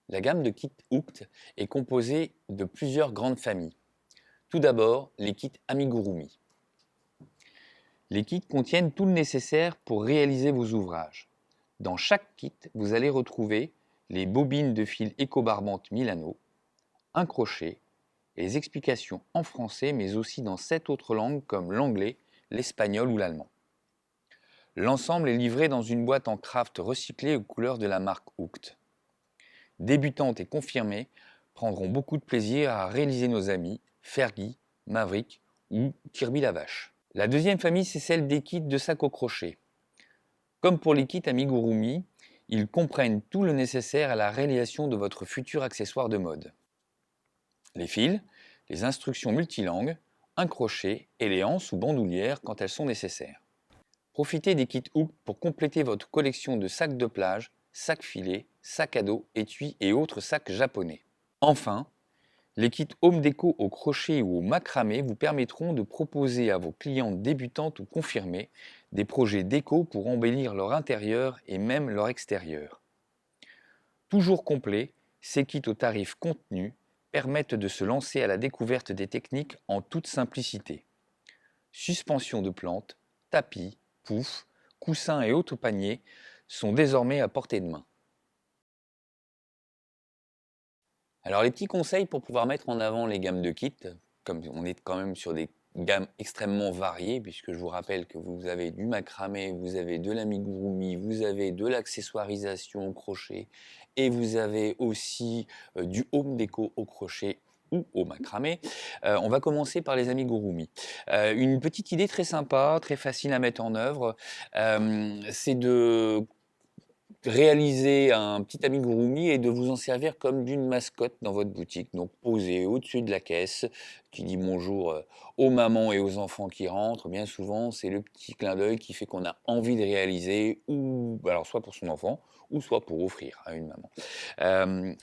La gamme de kits Hooked est composée de plusieurs grandes familles. Tout d'abord, les kits amigurumi. Les kits contiennent tout le nécessaire pour réaliser vos ouvrages. Dans chaque kit, vous allez retrouver les bobines de fil éco-barbante Milano, un crochet et les explications en français mais aussi dans 7 autres langues comme l'anglais, l'espagnol ou l'allemand. L'ensemble est livré dans une boîte en craft recyclée aux couleurs de la marque Hooked. Débutantes et confirmées prendront beaucoup de plaisir à réaliser nos amis Fergie, Maverick ou Kirby la vache. La deuxième famille, c'est celle des kits de sac au crochet. Comme pour les kits amigurumi, ils comprennent tout le nécessaire à la réalisation de votre futur accessoire de mode. Les fils, les instructions multilangues, un crochet et les anses ou bandoulières quand elles sont nécessaires. Profitez des kits Hook pour compléter votre collection de sacs de plage, sacs filets, sacs à dos, étuis et autres sacs japonais. Enfin, les kits Home Déco au crochet ou au macramé vous permettront de proposer à vos clientes débutantes ou confirmées des projets déco pour embellir leur intérieur et même leur extérieur. Toujours complets, ces kits au tarif contenu permettent de se lancer à la découverte des techniques en toute simplicité. Suspension de plantes, tapis, poufs, coussins et autres paniers sont désormais à portée de main. Alors les petits conseils pour pouvoir mettre en avant les gammes de kits, comme on est quand même sur des gammes extrêmement variées, puisque je vous rappelle que vous avez du macramé, vous avez de l'amigurumi, vous avez de l'accessoirisation au crochet, et vous avez aussi du home déco au crochet ou au macramé. On va commencer par les amigurumi. Une petite idée très sympa, très facile à mettre en œuvre, c'est de réaliser un petit amigurumi et de vous en servir comme d'une mascotte dans votre boutique. Donc posé au-dessus de la caisse, qui dit bonjour aux mamans et aux enfants qui rentrent. Bien souvent, c'est le petit clin d'œil qui fait qu'on a envie de réaliser, ou alors soit pour son enfant, ou soit pour offrir à une maman. Euh,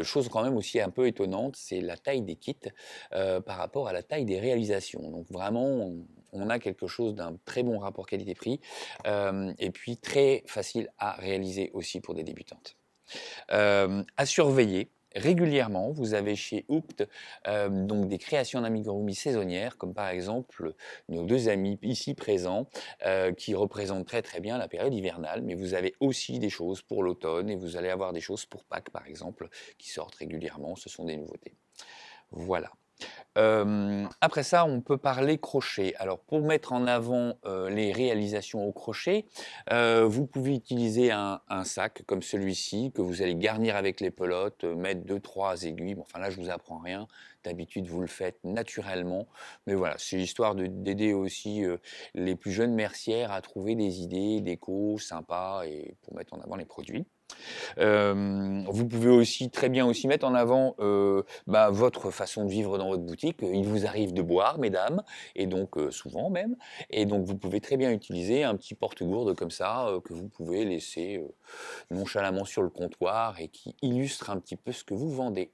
Chose quand même aussi un peu étonnante, c'est la taille des kits par rapport à la taille des réalisations. Donc vraiment, on a quelque chose d'un très bon rapport qualité-prix et puis très facile à réaliser aussi pour des débutantes. À surveiller régulièrement, vous avez chez Hooked donc des créations d'amigurumi saisonnières, comme par exemple nos deux amis ici présents, qui représentent très très bien la période hivernale, mais vous avez aussi des choses pour l'automne et vous allez avoir des choses pour Pâques par exemple, qui sortent régulièrement, ce sont des nouveautés. Voilà. Après ça, on peut parler crochet. Alors pour mettre en avant, les réalisations au crochet, vous pouvez utiliser un sac comme celui-ci que vous allez garnir avec les pelotes, mettre 2-3 aiguilles. Bon, enfin là, je vous apprends rien. D'habitude, vous le faites naturellement. Mais voilà, c'est histoire d'aider aussi, les plus jeunes mercières à trouver des idées déco sympas et pour mettre en avant les produits. Vous pouvez aussi très bien aussi mettre en avant votre façon de vivre dans votre boutique. Il vous arrive de boire, mesdames, et donc souvent même, et donc vous pouvez très bien utiliser un petit porte-gourde comme ça que vous pouvez laisser nonchalamment sur le comptoir et qui illustre un petit peu ce que vous vendez.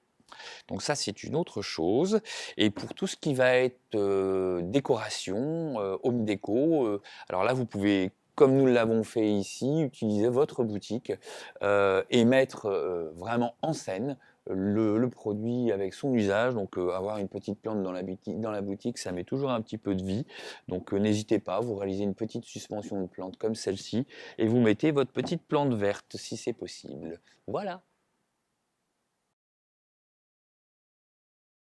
Donc ça, c'est une autre chose. Et pour tout ce qui va être décoration, home déco, alors là, vous pouvez, comme nous l'avons fait ici, utiliser votre boutique et mettre vraiment en scène le produit avec son usage. Donc avoir une petite plante dans la boutique, ça met toujours un petit peu de vie. Donc n'hésitez pas, vous réalisez une petite suspension de plante comme celle-ci et vous mettez votre petite plante verte si c'est possible. Voilà.